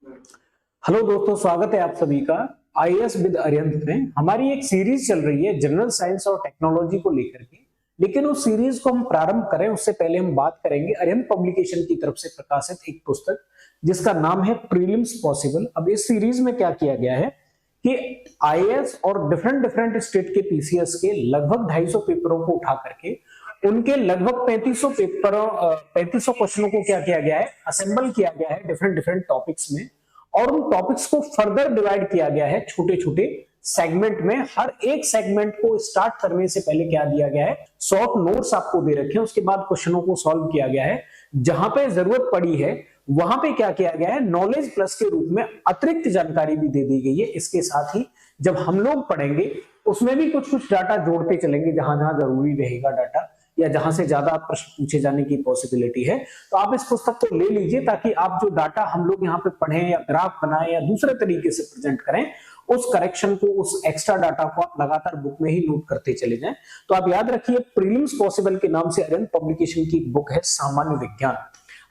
Hello दोस्तों, स्वागत है आप सभी का आईएएस विद अरिहंत में। हमारी एक सीरीज चल रही है जनरल साइंस और टेक्नोलॉजी को लेकर के। लेकिन उस सीरीज को हम प्रारंभ करें उससे पहले हम बात करेंगे अरिहंत पब्लिकेशन की तरफ से प्रकाशित एक पुस्तक जिसका नाम है प्रीलिम्स पॉसिबल। अब इस सीरीज में क्या किया गया है कि आईएएस और डिफरेंट डिफरेंट स्टेट के पीसीएस के लगभग 250 पेपरों को उठा करके उनके लगभग 3500 पेपरों 3500 क्वेश्चनों को क्या किया गया है, असेंबल किया गया है डिफरेंट डिफरेंट टॉपिक्स में। और उन टॉपिक्स को फर्दर डिवाइड किया गया है छोटे छोटे सेगमेंट में। हर एक सेगमेंट को स्टार्ट करने से पहले क्या दिया गया है, शॉर्ट नोट्स आपको दे रखे हैं, उसके बाद क्वेश्चनों को सॉल्व किया गया है। जहां पे जरूरत पड़ी है वहां पे क्या किया गया है, नॉलेज प्लस के रूप में अतिरिक्त जानकारी भी दे दी गई है। इसके साथ ही जब हम लोग पढ़ेंगे उसमें भी कुछ कुछ डाटा जोड़ते चलेंगे जहां जहां जरूरी रहेगा डाटा, या जहां से ज्यादा प्रश्न पूछे जाने की पॉसिबिलिटी है। तो आप इस पुस्तक को ले लीजिए ताकि आप जो डाटा हम लोग यहाँ पे पढ़ें या ग्राफ बनाएं या दूसरे तरीके से प्रेजेंट करें, उस करेक्शन को, उस एक्स्ट्रा डाटा को आप लगातार बुक में ही नोट करते चले जाएं। तो आप याद रखिए, प्रीलिम्स पॉसिबल के नाम से अरिहंत पब्लिकेशन की बुक है सामान्य विज्ञान।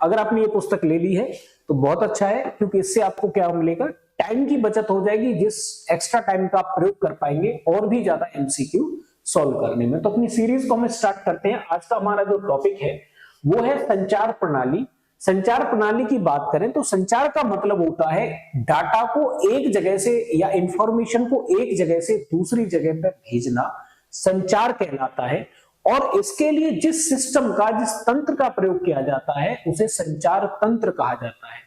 अगर आपने ये पुस्तक ले ली है तो बहुत अच्छा है, क्योंकि इससे आपको क्या मिलेगा, टाइम की बचत हो जाएगी, जिस एक्स्ट्रा टाइम का आप प्रयोग कर पाएंगे और भी ज्यादा एमसीक्यू सॉल्व करने में। तो अपनी सीरीज को हम स्टार्ट करते हैं। आज का हमारा जो टॉपिक है वो है संचार प्रणाली। संचार प्रणाली की बात करें तो संचार का मतलब होता है डाटा को एक जगह से या इंफॉर्मेशन को एक जगह से दूसरी जगह पर भेजना, संचार कहलाता है। और इसके लिए जिस सिस्टम का, जिस तंत्र का प्रयोग किया जाता है उसे संचार तंत्र कहा जाता है।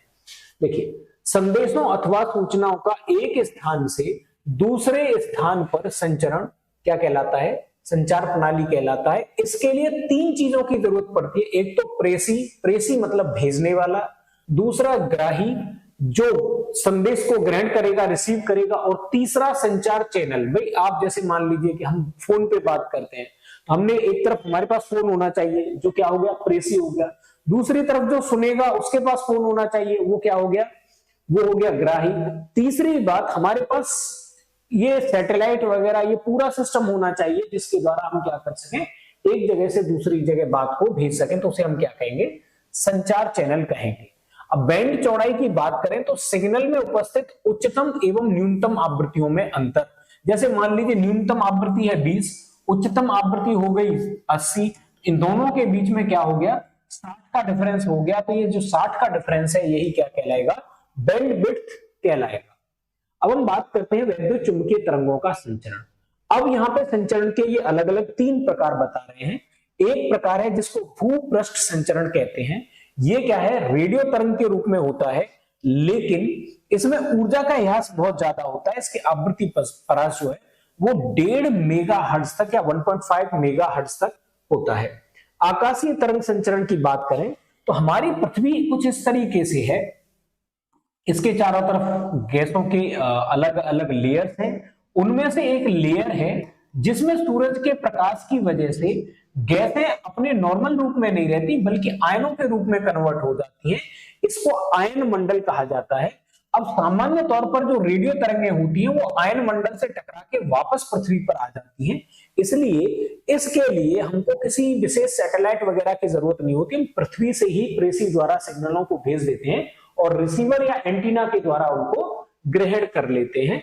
देखिए, संदेशों अथवा सूचनाओं का एक स्थान से दूसरे स्थान पर संचरण क्या कहलाता है, संचार प्रणाली कहलाता है। इसके लिए तीन चीजों की जरूरत पड़ती है। एक तो प्रेसी, प्रेसी मतलब भेजने वाला, दूसरा ग्राही जो संदेश को ग्रहण करेगा, रिसीव करेगा, और तीसरा संचार चैनल। भाई आप जैसे मान लीजिए कि हम फोन पे बात करते हैं तो हमने एक तरफ हमारे पास फोन होना चाहिए जो क्या हो गया, प्रेसी हो गया। दूसरी तरफ जो सुनेगा उसके पास फोन होना चाहिए, वो क्या हो गया, वो हो गया ग्राही। तीसरी बात, हमारे पास ये सैटेलाइट वगैरह ये पूरा सिस्टम होना चाहिए जिसके द्वारा हम क्या कर सकें, एक जगह से दूसरी जगह बात को भेज सकें, तो उसे हम क्या कहेंगे, संचार चैनल कहेंगे। अब बैंड चौड़ाई की बात करें तो सिग्नल में उपस्थित उच्चतम एवं न्यूनतम आवृत्तियों में अंतर। जैसे मान लीजिए न्यूनतम आवृत्ति है 20, उच्चतम आवृत्ति हो गई 80, इन दोनों के बीच में क्या हो गया, 60 का डिफरेंस हो गया। तो ये जो 60 का डिफरेंस है यही क्या कहलाएगा, बैंड विड्थ कहलाएगा। अब हम बात करते हैं वैद्युत चुंबकीय तरंगों का संचरण। अब यहाँ पे संचरण के ये अलग अलग तीन प्रकार बता रहे हैं। एक प्रकार है जिसको भूपृष्ठ संचरण कहते हैं। ये क्या है, रेडियो तरंग के रूप में होता है, लेकिन इसमें ऊर्जा का ह्रास बहुत ज्यादा होता है। इसकी आवृत्ति परास जो है वो 1.5 मेगाहर्ट्ज तक या 1.5 मेगाहर्ट्ज तक होता है। आकाशीय तरंग संचरण की बात करें तो हमारी पृथ्वी कुछ इस तरीके से है, इसके चारों तरफ गैसों के अलग अलग लेयर्स हैं। उनमें से एक लेयर है जिसमें सूरज के प्रकाश की वजह से गैसें अपने नॉर्मल रूप में नहीं रहती बल्कि आयनों के रूप में कन्वर्ट हो जाती हैं। इसको आयन मंडल कहा जाता है। अब सामान्य तौर पर जो रेडियो तरंगें होती हैं वो आयन मंडल से टकरा के वापस पृथ्वी पर आ जाती हैं। इसलिए इसके लिए हमको किसी विशेष सैटेलाइट वगैरह की जरूरत नहीं होती, हम पृथ्वी से ही प्रेसी द्वारा सिग्नलों को भेज देते हैं और रिसीवर या एंटीना के द्वारा उनको ग्रहण कर लेते हैं।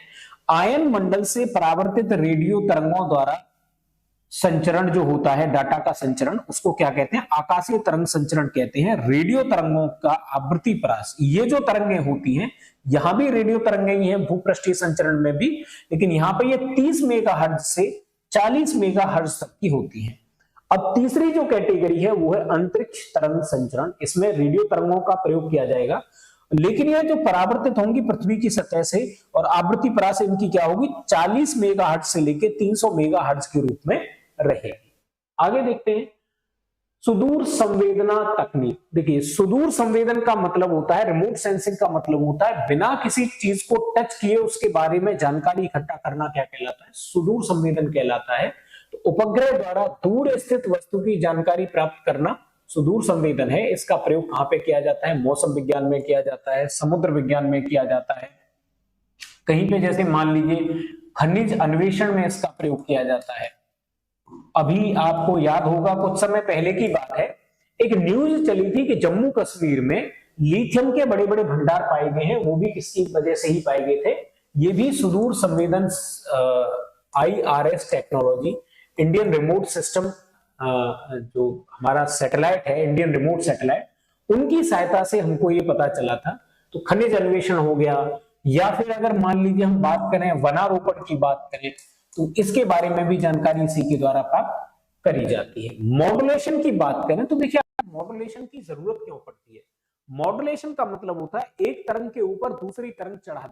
आयन मंडल से परावर्तित रेडियो तरंगों द्वारा संचरण जो होता है, डाटा का संचरण, उसको क्या कहते हैं, आकाशीय तरंग संचरण कहते हैं। रेडियो तरंगों का आवृत्ति परास, ये जो तरंगें होती हैं, यहां भी रेडियो तरंगें ही हैं भूपृष्ठीय संचरण में भी, लेकिन यहां पर ये 30 मेगाहर्ट्ज से 40 मेगाहर्ट्ज तक की होती हैं। अब तीसरी जो कैटेगरी है वो है अंतरिक्ष तरंग संचरण। इसमें रेडियो तरंगों का प्रयोग किया जाएगा, लेकिन यह जो परावर्तित होंगी पृथ्वी की सतह से और आवृत्ति परास इनकी क्या होगी, 40 मेगाहर्ट्ज से लेकर 300 मेगाहर्ट्ज के रूप में रहेगी। आगे देखते हैं सुदूर संवेदना तकनीक। देखिए, सुदूर संवेदन का मतलब होता है, रिमोट सेंसिंग का मतलब होता है बिना किसी चीज को टच किए उसके बारे में जानकारी इकट्ठा करना। क्या कहलाता है, सुदूर संवेदन कहलाता है। तो उपग्रह द्वारा दूर स्थित वस्तु की जानकारी प्राप्त करना सुदूर संवेदन है। इसका प्रयोग कहां पे किया जाता है, मौसम विज्ञान में किया जाता है, समुद्र विज्ञान में किया जाता है, कहीं पे जैसे मान लीजिए खनिज अन्वेषण में इसका प्रयोग किया जाता है। अभी आपको याद होगा, कुछ समय पहले की बात है, एक न्यूज चली थी कि जम्मू कश्मीर में लिथियम के बड़े बड़े भंडार पाए गए हैं, वो भी किसकी वजह से ही पाए गए थे, ये भी सुदूर संवेदन IRS technology, Indian remote system, जो हमारा सैटेलाइट है, इंडियन रिमोट सैटेलाइट, उनकी सहायता से हमको ये पता चला था। तो खनिज अन्वेषण हो गया, या फिर अगर मान लीजिए हम बात करें वनारोपण की बात करें, तो इसके बारे में भी जानकारी इसी के द्वारा प्राप्त करी जाती है। मॉड्यूलेशन की बात करें तो देखिए मॉड्यूलेशन की जरूरत क्यों पड़ती है। मॉड्यूलेशन का मतलब होता है एक तरंग के ऊपर दूसरी तरंग चढ़ा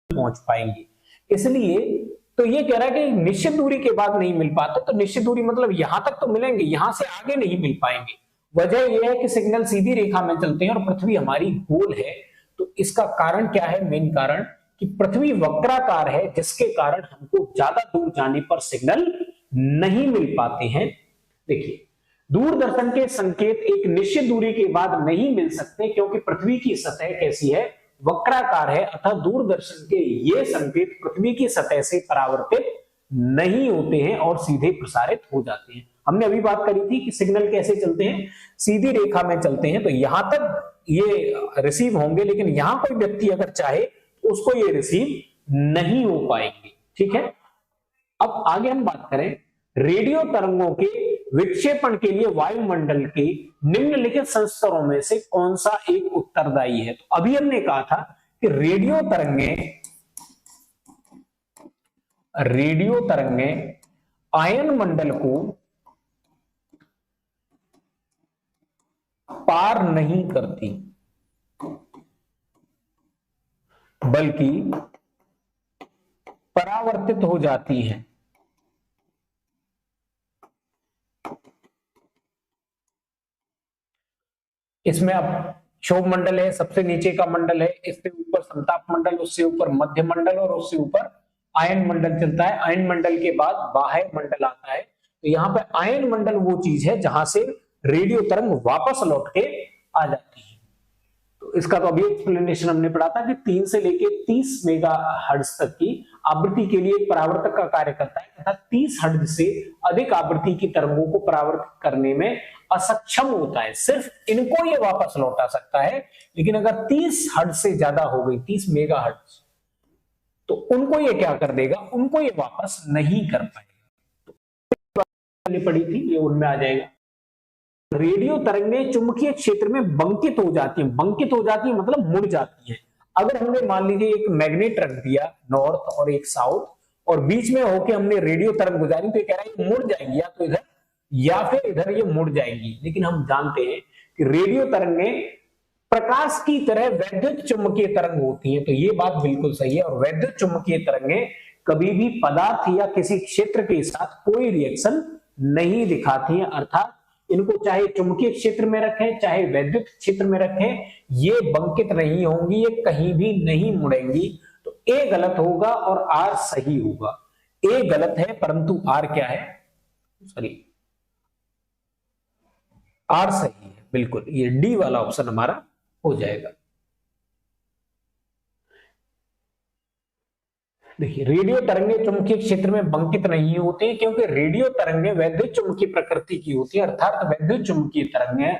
पहुंच पाएंगे। इसलिए तो ये कह रहा है कि निश्चित दूरी के बाद नहीं मिल पाते, तो निश्चित दूरी मतलब यहां तक तो मिलेंगे, यहां से आगे नहीं मिल पाएंगे। वजह यह है कि सिग्नल सीधी रेखा में चलते हैं और पृथ्वी हमारी गोल है। तो इसका कारण क्या है? मेन कारण कि पृथ्वी वक्राकार है, जिसके कारण हमको ज्यादा दूर जाने पर सिग्नल नहीं मिल पाते हैं। देखिए, दूरदर्शन के संकेत एक निश्चित दूरी के बाद नहीं मिल सकते, क्योंकि पृथ्वी की सतह कैसी है? वक्राकार है, अतः दूरदर्शन के ये संकेत पृथ्वी की सतह से परावर्तित नहीं होते हैं और सीधे प्रसारित हो जाते हैं। हमने अभी बात करी थी कि सिग्नल कैसे चलते हैं, सीधी रेखा में चलते हैं, तो यहां तक ये रिसीव होंगे, लेकिन यहां कोई व्यक्ति अगर चाहे तो उसको ये रिसीव नहीं हो पाएंगे। ठीक है, अब आगे हम बात करें रेडियो तरंगों के विक्षेपण के लिए वायुमंडल के निम्नलिखित संस्तरों में से कौन सा एक उत्तरदायी है? तो अभी हमने कहा था कि रेडियो तरंगे आयन मंडल को पार नहीं करती, बल्कि परावर्तित हो जाती हैं। इसमें अब क्षोभ मंडल है, सबसे नीचे का मंडल है, इससे ऊपर संताप मंडल, उससे ऊपर मध्य मंडल और उससे ऊपर आयन मंडल चलता है। आयन मंडल के बाद बाह्य मंडल आता है। तो यहाँ पे आयन मंडल वो चीज है जहां से रेडियो तरंग वापस लौट के आ जाती है। तो इसका तो अभी एक्सप्लेनेशन हमने पढ़ा था कि 3 से लेके 30 मेगाहर्ट्ज तक की आवृत्ति के लिए परावर्तक का कार्य करता है तथा 30 हर्ट्ज से अधिक आवृत्ति की तरंगों को परावर्तित करने में असक्षम होता है। सिर्फ इनको ये वापस लौटा सकता है, लेकिन अगर 30 हर्ट्ज से ज्यादा हो गई, 30 मेगाहर्ट्ज, तो उनको ये क्या कर देगा? उनको ये वापस नहीं कर पाएगा। तो पड़ी थी ये उनमें आ जाएगा। रेडियो तरंगें चुंबकीय क्षेत्र में बंकित हो जाती हैं। बंकित हो जाती है मतलब मुड़ जाती है। अगर हमने मान लीजिए एक मैग्नेट रख दिया नॉर्थ और एक साउथ, और बीच में होके हमने रेडियो तरंग गुजारी, तो ये कह रहा है मुड़ जाएगी, या तो इधर या फिर इधर ये मुड़ जाएगी। लेकिन हम जानते हैं कि रेडियो तरंगें प्रकाश की तरह वैद्युत चुंबकीय तरंग होती हैं। तो ये बात बिल्कुल सही है। और वैद्युत चुंबकीय तरंगें कभी भी पदार्थ या किसी क्षेत्र के साथ कोई रिएक्शन नहीं दिखाती हैं, अर्थात इनको चाहे चुंबकीय क्षेत्र में रखें चाहे वैद्युत क्षेत्र में रखें, ये बंकित नहीं होंगी, ये कहीं भी नहीं मुड़ेंगी। तो ए गलत होगा और आर सही होगा। ए गलत है परंतु आर क्या है? सॉरी, आर सही है, बिल्कुल। ये डी वाला ऑप्शन हमारा हो जाएगा। देखिए, रेडियो तरंगे चुंबकीय क्षेत्र में बंकित नहीं होते हैं, क्योंकि रेडियो तरंगे वैद्युत चुंबकीय प्रकृति की होती है, अर्थात वैद्युत चुंबकीय तरंगे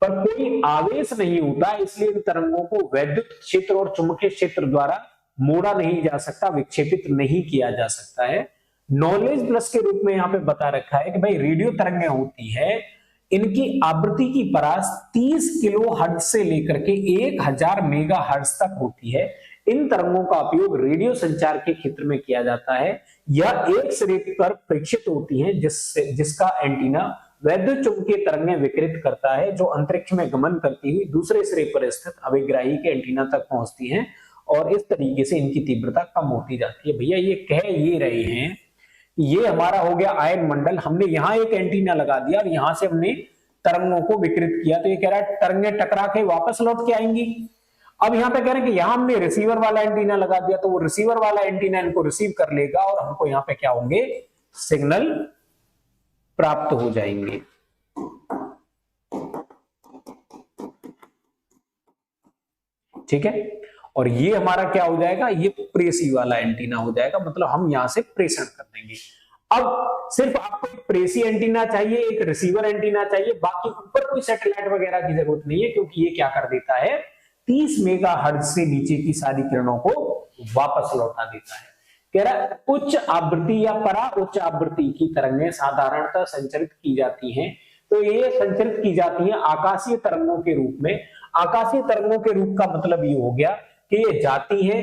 पर कोई आवेश नहीं होता, इसलिए इन तरंगों को वैद्युत क्षेत्र और चुंबकीय क्षेत्र द्वारा मोड़ा नहीं जा सकता, विक्षेपित नहीं किया जा सकता है। नॉलेज प्लस के रूप में यहाँ पे बता रखा है कि भाई रेडियो तरंगे होती है, इनकी आवृत्ति की परास 30 किलो हर्ट्ज से लेकर के 1000 मेगा हर्ट्ज तक होती है। इन तरंगों का उपयोग रेडियो संचार के क्षेत्र में किया जाता है। यह एक सिरे पर प्रेक्षित होती है, जिसका एंटीना वैद्युत चुंबकीय तरंगें विकिरित करता है, जो अंतरिक्ष में गमन करती हुई दूसरे सिरे पर स्थित अभिग्राही के एंटीना तक पहुंचती हैं, और इस तरीके से इनकी तीव्रता कम होती जाती है। भैया ये कह ये रहे हैं, ये हमारा हो गया आयन मंडल, हमने यहाँ एक एंटीना लगा दिया और यहां से हमने तरंगों को विकृत किया, तो ये कह रहा है तरंगे टकरा के वापस लौट के आएंगी। अब यहाँ पे कह रहे हैं कि यहां हमने रिसीवर वाला एंटीना लगा दिया, तो वो रिसीवर वाला एंटीना इनको रिसीव कर लेगा और हमको यहाँ पे क्या होंगे? सिग्नल प्राप्त हो जाएंगे। ठीक है, और ये हमारा क्या हो जाएगा? ये प्रेसी वाला एंटीना हो जाएगा, मतलब हम यहां से प्रेषण कर देंगे। अब सिर्फ आपको एक प्रेसी एंटीना चाहिए, एक रिसीवर एंटीना चाहिए, बाकी ऊपर कोई सैटेलाइट वगैरह की जरूरत नहीं है, क्योंकि ये क्या कर देता है? 30 मेगाहर्ट्ज से नीचे की सारी किरणों को वापस लौटा देता है। कह रहा है उच्च आवृत्ति या परा उच्च आवृत्ति की तरंगें साधारणतः संचरित की जाती हैं। तो ये संचरित की जाती हैं आकाशीय तरंगों के रूप में। आकाशीय तरंगों के रूप का मतलब ये हो गया कि ये जाती है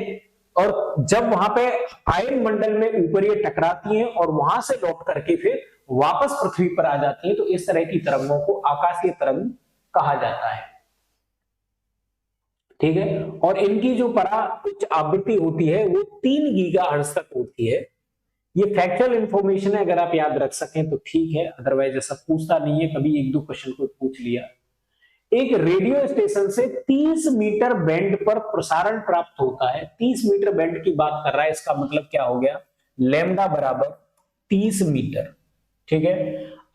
और जब वहां पे आयन मंडल में ऊपर ये टकराती हैं और वहां से लौट करके फिर वापस पृथ्वी पर आ जाती है, तो इस तरह की तरंगों को आकाशीय तरंग कहा जाता है। ठीक है। और इनकी जो परा उच्च आवृत्ति होती है वो 3 गीगाहर्ट्ज तक होती है। ये फैक्चुअल इंफॉर्मेशन है, अगर आप याद रख सकें तो ठीक है, अदरवाइज ऐसा पूछता नहीं है, कभी 1-2 क्वेश्चन को पूछ लिया। एक रेडियो स्टेशन से 30 मीटर बैंड पर प्रसारण प्राप्त होता है। 30 मीटर बैंड की बात कर रहा है, इसका मतलब क्या हो गया, लैम्डा बराबर 30 मीटर। ठीक है।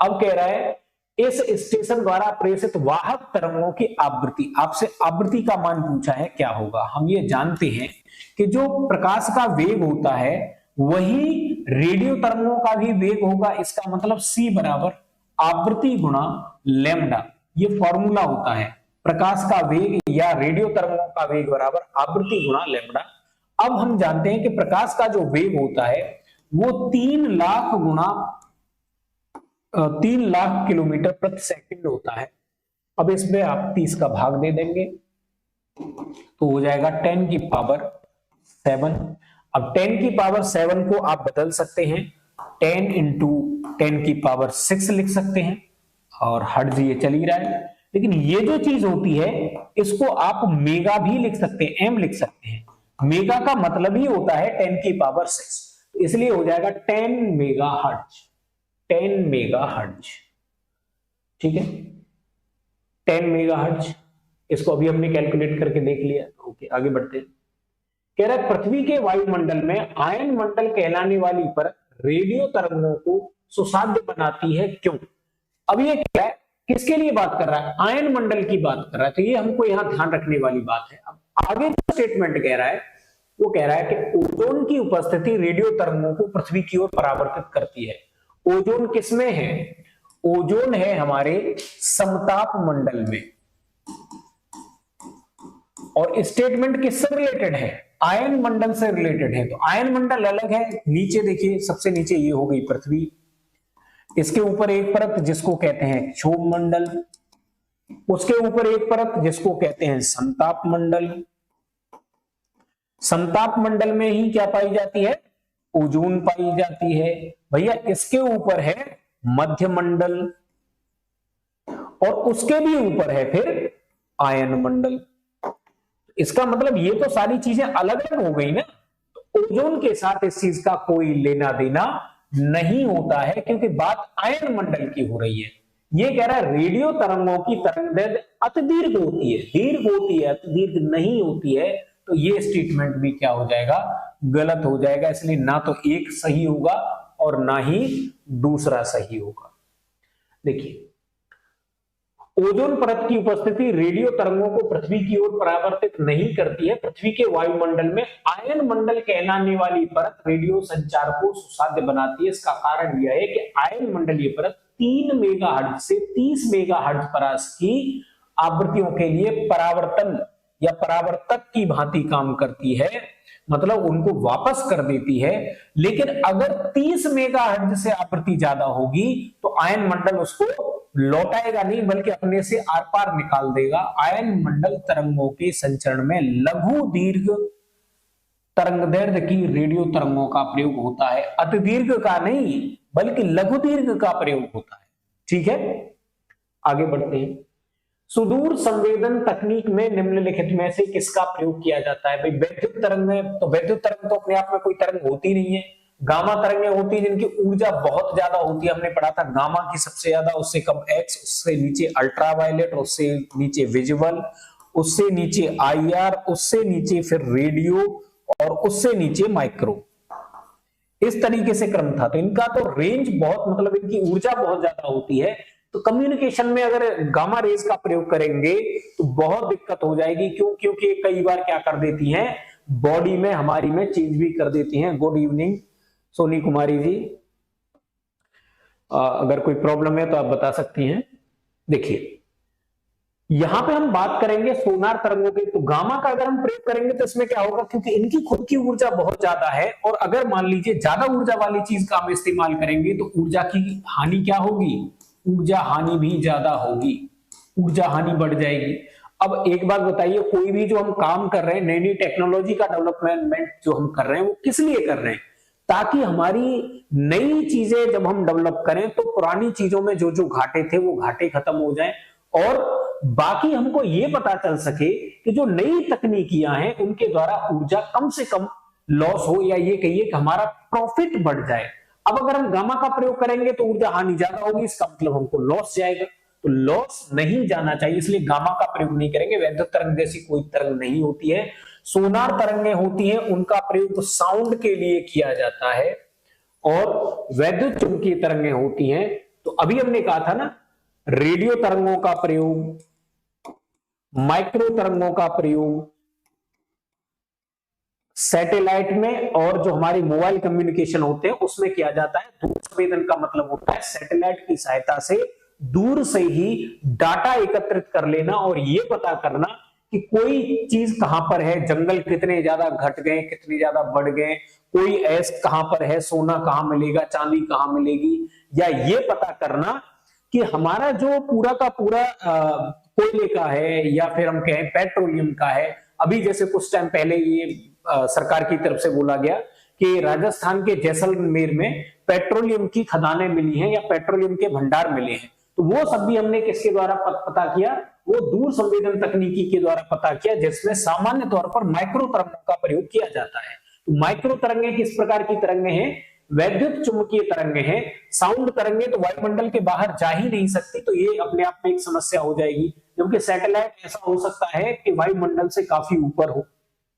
अब कह रहा है इस स्टेशन द्वारा प्रेषित वाहक तरंगों की आवृत्ति, आपसे आवृत्ति का मान पूछा है, क्या होगा। हम ये जानते हैं कि जो प्रकाश का वेग होता है वही रेडियो तरंगों का भी वेग होगा। इसका मतलब C बराबर आवृत्ति गुणा लैम्डा, ये फॉर्मूला होता है। प्रकाश का वेग या रेडियो तरंगों का वेग बराबर आवृत्ति गुणा लैम्डा। अब हम जानते हैं कि प्रकाश का जो वेग होता है वो 3 लाख गुणा 3 लाख किलोमीटर प्रति सेकंड होता है। अब इसमें आप 30 का भाग दे देंगे तो हो जाएगा 10 की पावर 7। अब 10 की पावर 7 को आप बदल सकते हैं, 10 इंटू 10 की पावर 6 लिख सकते हैं, और हर्ट्ज ये चल ही रहा है। लेकिन ये जो चीज होती है इसको आप मेगा भी लिख सकते हैं, एम लिख सकते हैं। मेगा का मतलब ही होता है 10 की पावर 6, इसलिए हो जाएगा 10 मेगा हर्ट्ज। 10 मेगा हर्ट्ज, ठीक है, 10 मेगा हर्ट्ज। इसको अभी हमने कैलकुलेट करके देख लिया। ओके, आगे बढ़ते हैं। कह रहा है पृथ्वी के वायुमंडल में आयन मंडल कहलाने वाली परत रेडियो तरंगों को सुसाध्य बनाती है, क्यों। अब ये क्या है, किसके लिए बात कर रहा है, आयन मंडल की बात कर रहा है, तो ये हमको यहां ध्यान रखने वाली बात है। अब आगे जो स्टेटमेंट कह रहा है वो कह रहा है कि ओजोन की उपस्थिति रेडियो तरंगों को पृथ्वी की ओर परावर्तित करती है। ओजोन किसमें है, ओजोन है हमारे समताप मंडल में। और स्टेटमेंट किससे रिलेटेड है, आयन मंडल से रिलेटेड है। तो आयन मंडल अलग है, नीचे देखिए, सबसे नीचे ये हो गई पृथ्वी, इसके ऊपर एक परत जिसको कहते हैं क्षोभ मंडल, उसके ऊपर एक परत जिसको कहते हैं समताप मंडल। समताप मंडल में ही क्या पाई जाती है, ओजोन पाई जाती है भैया। इसके ऊपर है मध्य मंडल और उसके भी ऊपर है फिर आयन मंडल। इसका मतलब ये तो सारी चीजें अलग अलग हो गई ना, तो ओजोन के साथ इस चीज का कोई लेना देना नहीं होता है, क्योंकि बात आयन मंडल की हो रही है। ये कह रहा है रेडियो तरंगों की तरंगदैर्घ्य अतिदीर्घ होती है, दीर्घ होती है, अतिदीर्घ नहीं होती है। तो ये स्टेटमेंट भी क्या हो जाएगा, गलत हो जाएगा। इसलिए ना तो एक सही होगा और ना ही दूसरा सही होगा। देखिए, ओजोन परत की उपस्थिति रेडियो तरंगों को पृथ्वी की ओर परावर्तित नहीं करती है। पृथ्वी के वायुमंडल में आयन मंडल कहलाने वाली परत रेडियो संचार को सुसाध्य बनाती है। इसका कारण यह है कि आयन मंडलीय परत 3 मेगाहर्ट्ज से 30 मेगाहर्ट्ज परास की आवृत्तियों के लिए परावर्तन या परावर्तक की भांति काम करती है, मतलब उनको वापस कर देती है। लेकिन अगर 30 मेगाहर्ट्ज से आवृत्ति ज्यादा होगी तो आयन मंडल उसको लौटाएगा नहीं, बल्कि अपने से आर पार निकाल देगा। आयन मंडल तरंगों के संचरण में लघु दीर्घ तरंगदैर्घ्य की रेडियो तरंगों का प्रयोग होता है, अति दीर्घ का नहीं बल्कि लघु दीर्घ का प्रयोग होता है। ठीक है, आगे बढ़ते हैं। सुदूर संवेदन तकनीक में निम्नलिखित में से किसका प्रयोग किया जाता है। भाई वैद्युत तरंग है, तो वैद्युत तरंग तो अपने आप में कोई तरंग होती नहीं है। गामा तरंगें होती है जिनकी ऊर्जा बहुत ज्यादा होती है, हमने पढ़ा था गामा की सबसे ज्यादा, उससे कम एक्स, उससे नीचे अल्ट्रावायलेट, उससे नीचे विजुअल, उससे नीचे IR, उससे नीचे फिर रेडियो और उससे नीचे माइक्रो। इस तरीके से क्रम था। तो इनका तो रेंज बहुत, मतलब इनकी ऊर्जा बहुत ज्यादा होती है। तो कम्युनिकेशन में अगर गामा रेज का प्रयोग करेंगे तो बहुत दिक्कत हो जाएगी। क्यों, क्योंकि कई बार क्या कर देती हैं, बॉडी में हमारी में चेंज भी कर देती हैं। गुड इवनिंग सोनी कुमारी जी, अगर कोई प्रॉब्लम है तो आप बता सकती हैं। देखिए, यहां पे हम बात करेंगे सोनार तरंगों की। तो गामा का अगर हम प्रयोग करेंगे तो इसमें क्या होगा, क्योंकि इनकी खुद की ऊर्जा बहुत ज्यादा है, और अगर मान लीजिए ज्यादा ऊर्जा वाली चीज का हम इस्तेमाल करेंगे तो ऊर्जा की हानि क्या होगी, ऊर्जा हानि भी ज्यादा होगी, ऊर्जा हानि बढ़ जाएगी। अब एक बात बताइए, कोई भी जो हम काम कर रहे हैं, नई नई टेक्नोलॉजी का डेवलपमेंट जो हम कर रहे हैं, वो किस लिए कर रहे हैं, ताकि हमारी नई चीजें जब हम डेवलप करें तो पुरानी चीजों में जो जो घाटे थे वो घाटे खत्म हो जाएं और बाकी हमको ये पता चल सके कि जो नई तकनीकियां हैं उनके द्वारा ऊर्जा कम से कम लॉस हो, या ये कहिए कि हमारा प्रॉफिट बढ़ जाए। अब अगर हम गामा का प्रयोग करेंगे तो ऊर्जा हानि ज्यादा होगी, इसका मतलब हमको लॉस जाएगा, तो लॉस नहीं जाना चाहिए, इसलिए गामा का प्रयोग नहीं करेंगे। वैद्युत तरंग जैसी कोई तरंग नहीं होती है। सोनार तरंगें होती हैं, उनका प्रयोग तो साउंड के लिए किया जाता है, और वैद्युत चुंबकीय तरंगें होती हैं तो अभी हमने कहा था ना, रेडियो तरंगों का प्रयोग, माइक्रो तरंगों का प्रयोग सैटेलाइट में, और जो हमारी मोबाइल कम्युनिकेशन होते हैं उसमें किया जाता है। दूर संवेदन का मतलब होता है सैटेलाइट की सहायता से दूर से ही डाटा एकत्रित कर लेना और ये पता करना कि कोई चीज कहां पर है, जंगल कितने ज्यादा घट गए, कितने ज्यादा बढ़ गए, कोई ऐश कहां पर है, सोना कहां मिलेगा, चांदी कहां मिलेगी, या ये पता करना कि हमारा जो पूरा का पूरा कोयले का है या फिर हम कहें पेट्रोलियम का है। अभी जैसे कुछ टाइम पहले ये सरकार की तरफ से बोला गया कि राजस्थान के जैसलमेर में पेट्रोलियम की खदानें मिली हैं या पेट्रोलियम के भंडार मिले हैं, तो वो सब भी हमने किसके द्वारा पता किया, वो दूर संवेदन तकनीकी के द्वारा पता किया, जिसमें सामान्य तौर पर माइक्रो तरंगों का प्रयोग किया जाता है। तो माइक्रो तरंगें किस प्रकार की तरंगें हैं, वैद्युत चुंबकीय तरंगें हैं। साउंड तरंगें तो वायुमंडल के बाहर जा ही नहीं सकती, तो ये अपने आप में एक समस्या हो जाएगी, क्योंकि सैटेलाइट ऐसा हो सकता है कि वायुमंडल से काफी ऊपर हो।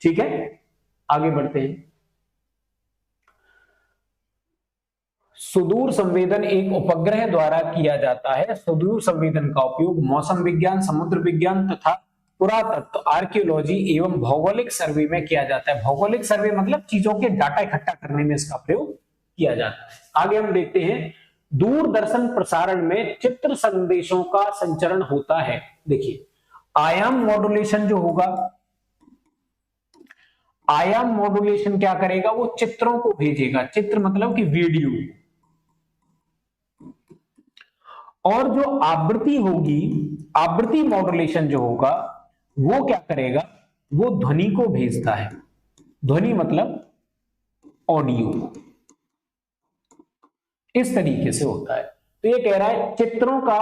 ठीक है, आगे बढ़ते हैं। सुदूर संवेदन एक उपग्रह द्वारा किया जाता है। सुदूर संवेदन का उपयोग मौसम विज्ञान, समुद्र विज्ञान तथा पुरातत्व, आर्कियोलॉजी एवं भौगोलिक सर्वे में किया जाता है। भौगोलिक सर्वे मतलब चीजों के डाटा इकट्ठा करने में इसका प्रयोग किया जाता है। आगे हम देखते हैं, दूरदर्शन प्रसारण में चित्र संदेशों का संचरण होता है। देखिए, आयाम मॉड्यूलेशन जो होगा, आयाम मॉड्यूलेशन क्या करेगा, वो चित्रों को भेजेगा। चित्र मतलब कि वीडियो, और जो आवृत्ति होगी, आवृत्ति मॉड्यूलेशन जो होगा वो क्या करेगा, वो ध्वनि को भेजता है। ध्वनि मतलब ऑडियो, इस तरीके से होता है। तो ये कह रहा है चित्रों का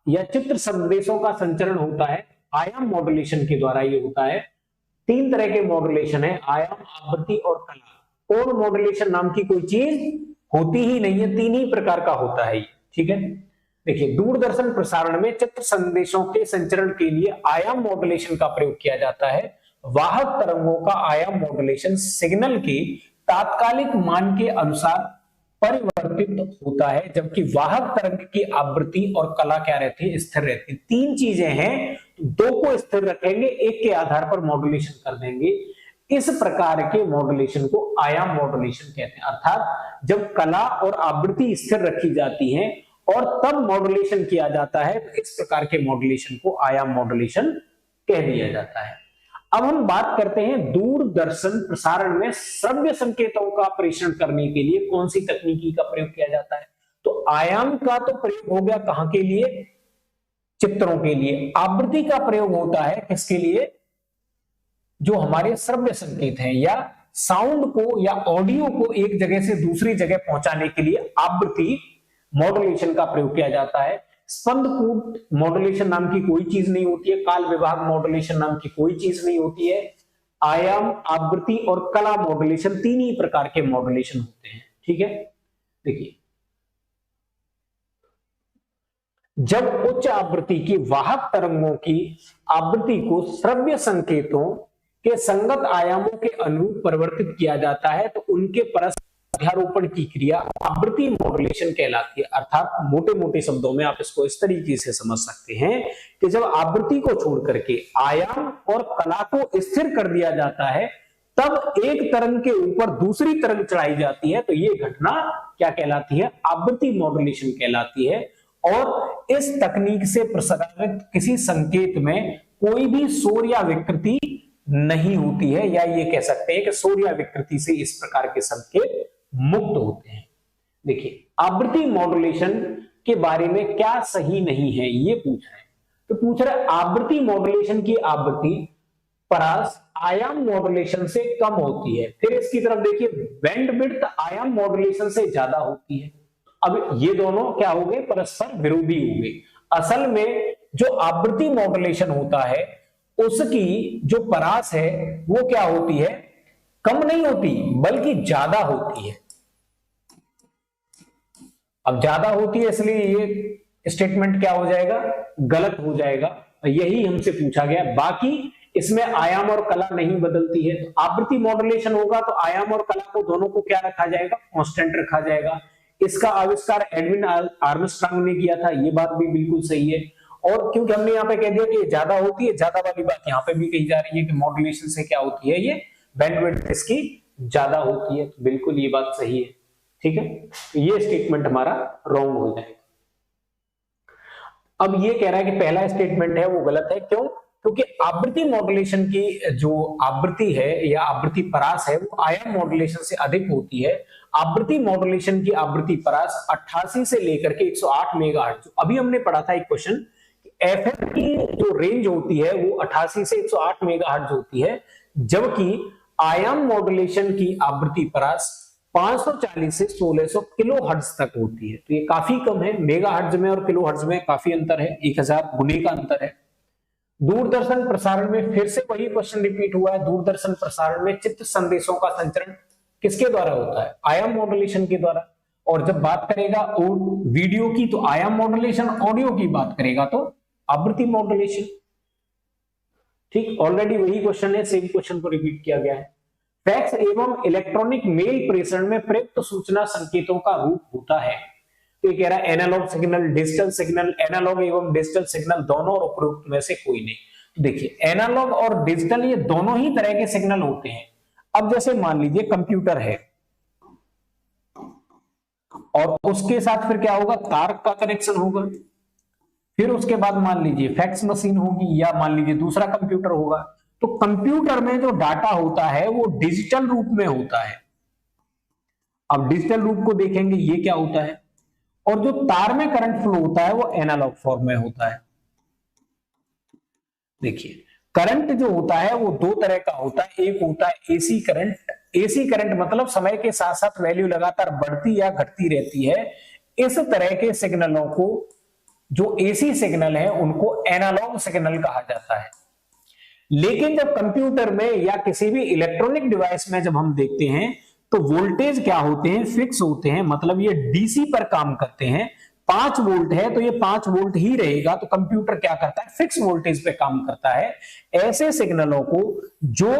या चित्र संदेशों का संचरण होता है आयाम मॉड्यूलेशन के द्वारा। ये होता है, तीन तरह के मॉड्यूलेशन है, आयाम, आवृत्ति और कला। और मॉड्यूलेशन नाम की कोई चीज होती ही नहीं है, तीन ही प्रकार का होता है ये। ठीक है, देखिए, दूरदर्शन प्रसारण में चित्र संदेशों के संचरण के लिए आयाम मॉड्यूलेशन का प्रयोग किया जाता है। वाहक तरंगों का आयाम मॉड्यूलेशन सिग्नल के तात्कालिक मान के अनुसार परिवर्तित होता है, जबकि वाहक तरंग की आवृत्ति और कला क्या रहती है, स्थिर रहती है। तीन चीजें हैं, दो को स्थिर रखेंगे, एक के आधार पर मॉड्यूलेशन कर देंगे। इस प्रकार के मॉड्यूलेशन को आयाम मॉड्यूलेशन कहते हैं। अर्थात जब कला और आवृत्ति स्थिर रखी जाती है और तब मॉड्यूलेशन किया जाता है, तो इस प्रकार के मॉड्यूलेशन को आयाम मॉड्यूलेशन कह दिया जाता है। अब हम बात करते हैं दूरदर्शन प्रसारण में श्रव्य संकेतों का प्रेषण करने के लिए कौन सी तकनीकी का प्रयोग किया जाता है। तो आयाम का तो प्रयोग हो गया कहां के लिए, चित्रों के लिए। आवृत्ति का प्रयोग होता है किसके लिए, जो हमारे श्रव्य संकेत हैं या साउंड को या ऑडियो को एक जगह से दूसरी जगह पहुंचाने के लिए आवृत्ति मॉड्यूलेशन का प्रयोग किया जाता है। स्पंदकूट मॉड्यूलेशन नाम की कोई चीज नहीं होती है, काल विभाग मॉड्यूलेशन नाम की कोई चीज नहीं होती है। आयाम, आवृत्ति और कला मॉड्यूलेशन तीन ही प्रकार के मॉड्यूलेशन होते हैं। ठीक है, देखिए, जब उच्च आवृत्ति की वाहक तरंगों की आवृत्ति को श्रव्य संकेतों के संगत आयामों के अनुरूप परिवर्तित किया जाता है, तो उनके परस्पर अध्यारोपण की क्रिया आवृत्ति मॉड्यूलेशन कहलाती है। अर्थात मोटे मोटे शब्दों में आप इसको इस तरीके से समझ सकते हैं कि जब आवृत्ति को छोड़ करके आयाम और कला को स्थिर कर दिया जाता है, तब एक तरंग के ऊपर दूसरी तरंग चढ़ाई जाती है, तो ये घटना क्या कहलाती है, आवृत्ति मॉड्यूलेशन कहलाती है। और इस तकनीक से प्रसारित किसी संकेत में कोई भी शोर या विकृति नहीं होती है, या ये कह सकते हैं कि शोर या विकृति से इस प्रकार के संकेत मुक्त होते हैं। देखिए, आवृत्ति मॉड्यूलेशन के बारे में क्या सही नहीं है ये पूछ रहे हैं। तो पूछ रहे हैं आवृत्ति मॉड्यूलेशन की आवृत्ति परास आयाम मॉड्यूलेशन से कम होती है। फिर इसकी तरफ देखिए, बैंडविड्थ आयाम मॉड्यूलेशन से ज्यादा होती है। अब ये दोनों क्या हो गए, परस्पर विरोधी हो गए। असल में जो आवृत्ति मॉड्यूलेशन होता है उसकी जो परास है वो क्या होती है, कम नहीं होती बल्कि ज्यादा होती है। अब ज्यादा होती है इसलिए ये स्टेटमेंट क्या हो जाएगा, गलत हो जाएगा। यही हमसे पूछा गया। बाकी इसमें आयाम और कला नहीं बदलती है। तो आवृत्ति मॉड्यूलेशन होगा तो आयाम और कला को दोनों को क्या रखा जाएगा, कांस्टेंट रखा जाएगा। इसका आविष्कार एडविन आर्मस्ट्रांग ने किया था, ये बात भी बिल्कुल सही है। और क्योंकि हमने यहाँ पे कह दिया कि ये ज्यादा होती है, ज्यादा वाली बात यहाँ पे भी कही जा रही है कि मॉड्यूलेशन से क्या होती है, ये बैंडविड्थ इसकी ज्यादा होती है। तो बिल्कुल ये बात सही है, ठीक है। तो ये स्टेटमेंट हमारा रॉन्ग हो जाएगा। अब ये कह रहा है कि पहला स्टेटमेंट है वो गलत है। क्यों? क्योंकि आवृत्ति मॉड्यूलेशन की जो आवृत्ति है या आवृत्ति परास है वो आयाम मॉड्यूलेशन से अधिक होती है। आवृत्ति मॉड्यूलेशन की आवृत्ति परास 88 से लेकर के 108 मेगाहर्ट्ज, अभी हमने पढ़ा था एक क्वेश्चन, एफएम की जो रेंज होती है वो 88 से 108 मेगाहर्ट्ज होती है, जबकि आयाम मॉड्यूलेशन की आवृत्ति परास 540 से 1600 किलो हर्ट्ज तक होती है। तो ये काफी कम है। मेगा हर्ट्ज में और किलो हर्ट्ज में काफी अंतर है, 1000 गुने का अंतर है। दूरदर्शन प्रसारण में फिर से वही क्वेश्चन रिपीट हुआ है। दूरदर्शन प्रसारण में चित्र संदेशों का संचरण किसके द्वारा होता है, आयाम मॉड्यूलेशन के द्वारा। और जब बात करेगा वीडियो की तो आयाम मॉड्यूलेशन, ऑडियो की बात करेगा तो आवृत्ति मॉड्यूलेशन। ठीक, ऑलरेडी वही क्वेश्चन है, सेम क्वेश्चन को रिपीट किया गया है। फैक्स एवं इलेक्ट्रॉनिक मेल प्रेषण में प्रयुक्त सूचना संकेतों का रूप होता है। तो ये कह रहा है analog signal, digital signal, analog एवं डिजिटल सिग्नल दोनों और उपरोक्त में से कोई नहीं। तो देखिए एनालॉग और डिजिटल ये दोनों ही तरह के सिग्नल होते हैं। अब जैसे मान लीजिए कंप्यूटर है और उसके साथ फिर क्या होगा, तार का कनेक्शन होगा। फिर उसके बाद मान लीजिए फैक्स मशीन होगी या मान लीजिए दूसरा कंप्यूटर होगा। तो कंप्यूटर में जो डाटा होता है वो डिजिटल रूप में होता है। अब डिजिटल रूप को देखेंगे ये क्या होता है, और जो तार में करंट फ्लो होता है वो एनालॉग फॉर्म में होता है। देखिए करंट जो होता है वो दो तरह का होता है। एक होता है एसी करंट। एसी करंट मतलब समय के साथ साथ वैल्यू लगातार बढ़ती या घटती रहती है। इस तरह के सिग्नलों को, जो एसी सिग्नल है, उनको एनालॉग सिग्नल कहा जाता है। लेकिन जब कंप्यूटर में या किसी भी इलेक्ट्रॉनिक डिवाइस में जब हम देखते हैं तो वोल्टेज क्या होते हैं, फिक्स होते हैं। मतलब ये डीसी पर काम करते हैं। 5 वोल्ट है तो ये 5 वोल्ट ही रहेगा। तो कंप्यूटर क्या करता है, फिक्स वोल्टेज पे काम करता है। ऐसे सिग्नलों को जो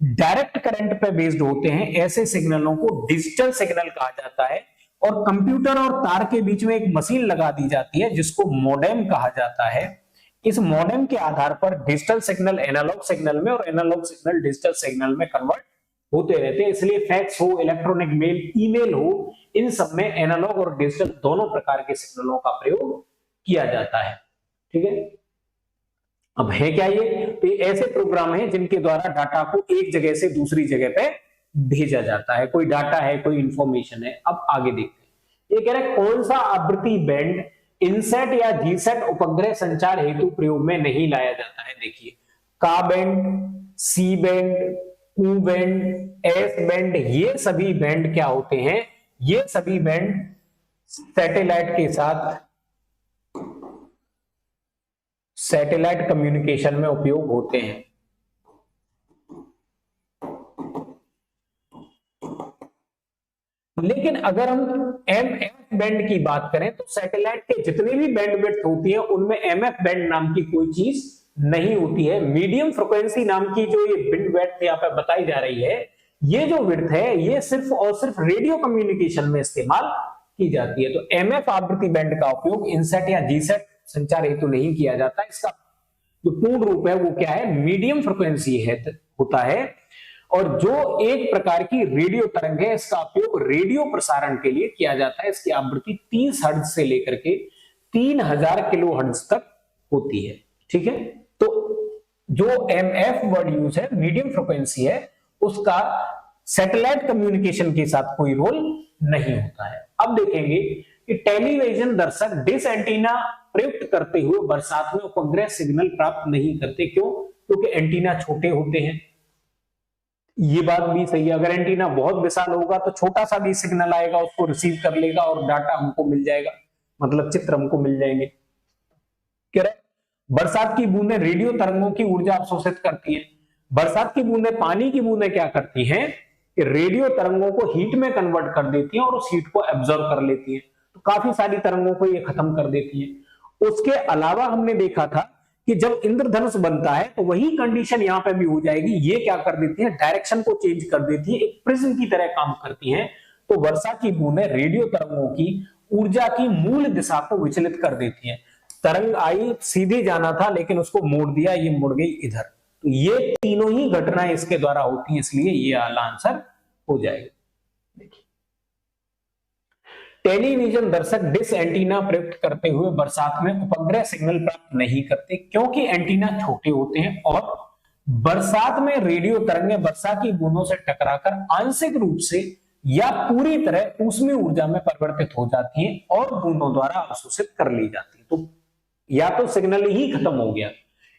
डायरेक्ट करंट पे बेस्ड होते हैं, ऐसे सिग्नलों को डिजिटल सिग्नल कहा जाता है। और कंप्यूटर और तार के बीच में एक मशीन लगा दी जाती है जिसको मॉडेम कहा जाता है। इस मॉडेम के आधार पर डिजिटल सिग्नल एनालॉग सिग्नल में और एनालॉग सिग्नल डिजिटल सिग्नल में कन्वर्ट होते रहते हैं। इसलिए फैक्स हो, इलेक्ट्रॉनिक मेल, ईमेल हो, इन सब में एनालॉग और डिजिटल दोनों प्रकार के सिग्नलों का प्रयोग किया जाता है। ठीक है, अब है क्या ये, तो ये ऐसे प्रोग्राम हैं जिनके द्वारा डाटा को एक जगह से दूसरी जगह पे भेजा जाता है। कोई डाटा है, कोई इंफॉर्मेशन है। अब आगे देखते हैं। ये कह रहा है कौन सा आवृत्ति बैंड इनसेट या जीसेट उपग्रह संचार हेतु प्रयोग में नहीं लाया जाता है। देखिए Ka band, C band, Q band, S band, ये सभी बैंड क्या होते हैं, ये सभी बैंड सैटेलाइट के साथ सैटेलाइट कम्युनिकेशन में उपयोग होते हैं। लेकिन अगर हम एमएफ बैंड की बात करें तो सैटेलाइट के जितने भी बैंडविड्थ होती है उनमें एमएफ बैंड नाम की कोई चीज नहीं होती है। मीडियम फ्रिक्वेंसी नाम की जो ये बैंडविड्थ यहाँ पे बताई जा रही है, ये जो विड्थ है ये सिर्फ और सिर्फ रेडियो कम्युनिकेशन में इस्तेमाल की जाती है। तो एमएफ आवृत्ति बैंड का उपयोग इनसेट या जीसेट संचार हेतु नहीं किया जाता। इसका जो पूर्ण रूप है वो क्या है, मीडियम फ्रिक्वेंसी है होता है। और जो एक प्रकार की रेडियो तरंग है, इसका उपयोग रेडियो प्रसारण के लिए किया जाता है। इसकी आवृत्ति 30 हर्ट्ज से लेकर के 3000 किलो हर्ट्ज तक होती है। ठीक है, तो जो एमएफ वर्ड यूज है, मीडियम फ्रिक्वेंसी है, उसका सैटेलाइट कम्युनिकेशन के साथ कोई रोल नहीं होता है। अब देखेंगे कि टेलीविजन दर्शक डिश एंटीना प्रयुक्त करते हुए बरसात में उपग्रह सिग्नल प्राप्त नहीं करते। क्यों? क्योंकि एंटीना छोटे होते हैं। ये बात भी सही है। अगर एंटीना बहुत विशाल होगा तो छोटा सा भी सिग्नल आएगा, उसको रिसीव कर लेगा और डाटा हमको मिल जाएगा, मतलब चित्र हमको मिल जाएंगे। कह रहे बरसात की बूंदें रेडियो तरंगों की ऊर्जा अवशोषित करती हैं। बरसात की बूंदें, पानी की बूंदें क्या करती हैं कि रेडियो तरंगों को हीट में कन्वर्ट कर देती हैं और उस हीट को एब्जॉर्ब कर लेती हैं। तो काफी सारी तरंगों को ये खत्म कर देती है। उसके अलावा हमने देखा था कि जब इंद्रधनुष बनता है तो वही कंडीशन यहां पे भी हो जाएगी। ये क्या कर देती है, डायरेक्शन को चेंज कर देती है, एक प्रिज्म की तरह काम करती है। तो वर्षा की बूंदें रेडियो तरंगों की ऊर्जा की मूल दिशा को विचलित कर देती है। तरंग आई, सीधे जाना था लेकिन उसको मोड़ दिया, ये मुड़ गई इधर। तो ये तीनों ही घटनाएं इसके द्वारा होती हैं, इसलिए ये वाला आंसर हो जाएगा। देखिए, टेलीविजन दर्शक डिश एंटीना प्रयुक्त करते हुए बरसात में उपग्रह सिग्नल प्राप्त नहीं करते क्योंकि एंटीना छोटे होते हैं और बरसात में रेडियो तरंगें वर्षा की बूंदों से टकराकर आंशिक रूप से या पूरी तरह ऊष्मीय ऊर्जा में परिवर्तित हो जाती हैं और बूंदों द्वारा अवशोषित कर ली जाती है। तो या तो सिग्नल ही खत्म हो गया।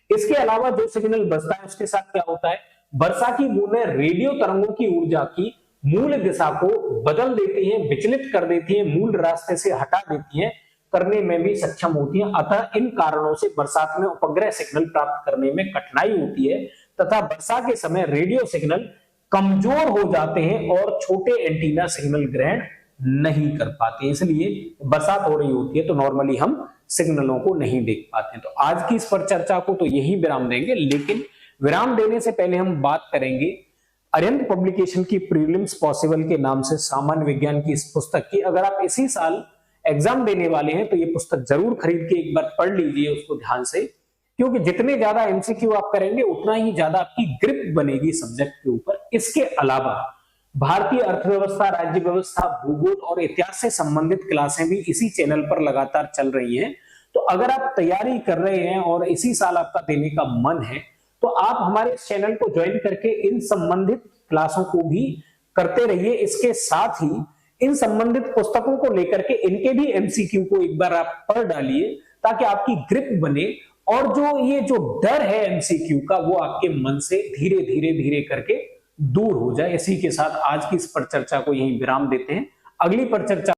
इसके अलावा जो सिग्नल बचता है उसके साथ क्या होता है, वर्षा की बूंदें रेडियो तरंगों की ऊर्जा की मूल दिशा को बदल देती हैं, विचलित कर देती हैं, मूल रास्ते से हटा देती हैं, करने में भी सक्षम होती हैं। अतः इन कारणों से बरसात में उपग्रह सिग्नल प्राप्त करने में कठिनाई होती है तथा वर्षा के समय रेडियो सिग्नल कमजोर हो जाते हैं और छोटे एंटीना सिग्नल ग्रहण नहीं कर पाते। इसलिए बरसात हो रही होती है तो नॉर्मली हम सिग्नलों को नहीं देख पाते। तो आज की इस पर चर्चा को तो यही विराम देंगे, लेकिन विराम देने से पहले हम बात करेंगे अरिहंत पब्लिकेशन की प्रीलिम्स पॉसिबल के नाम से सामान्य विज्ञान की इस पुस्तक की। अगर आप इसी साल एग्जाम देने वाले हैं तो ये पुस्तक जरूर खरीद के एक बार पढ़ लीजिए उसको ध्यान से, क्योंकि जितने ज्यादा एमसीक्यू आप करेंगे उतना ही ज्यादा आपकी ग्रिप बनेगी सब्जेक्ट के ऊपर। इसके अलावा भारतीय अर्थव्यवस्था, राज्य व्यवस्था, भूगोल और इतिहास से संबंधित क्लासें भी इसी चैनल पर लगातार चल रही हैं। तो अगर आप तैयारी कर रहे हैं और इसी साल आपका देने का मन है तो आप हमारे इस चैनल को ज्वाइन करके इन संबंधित क्लासों को भी करते रहिए। इसके साथ ही इन संबंधित पुस्तकों को लेकर के इनके भी एमसीक्यू को एक बार आप पढ़ डालिए ताकि आपकी ग्रिप बने और जो डर है एमसीक्यू का वो आपके मन से धीरे धीरे धीरे करके दूर हो जाए। इसी के साथ आज की इस पर चर्चा को यहीं विराम देते हैं। अगली पर चर्चा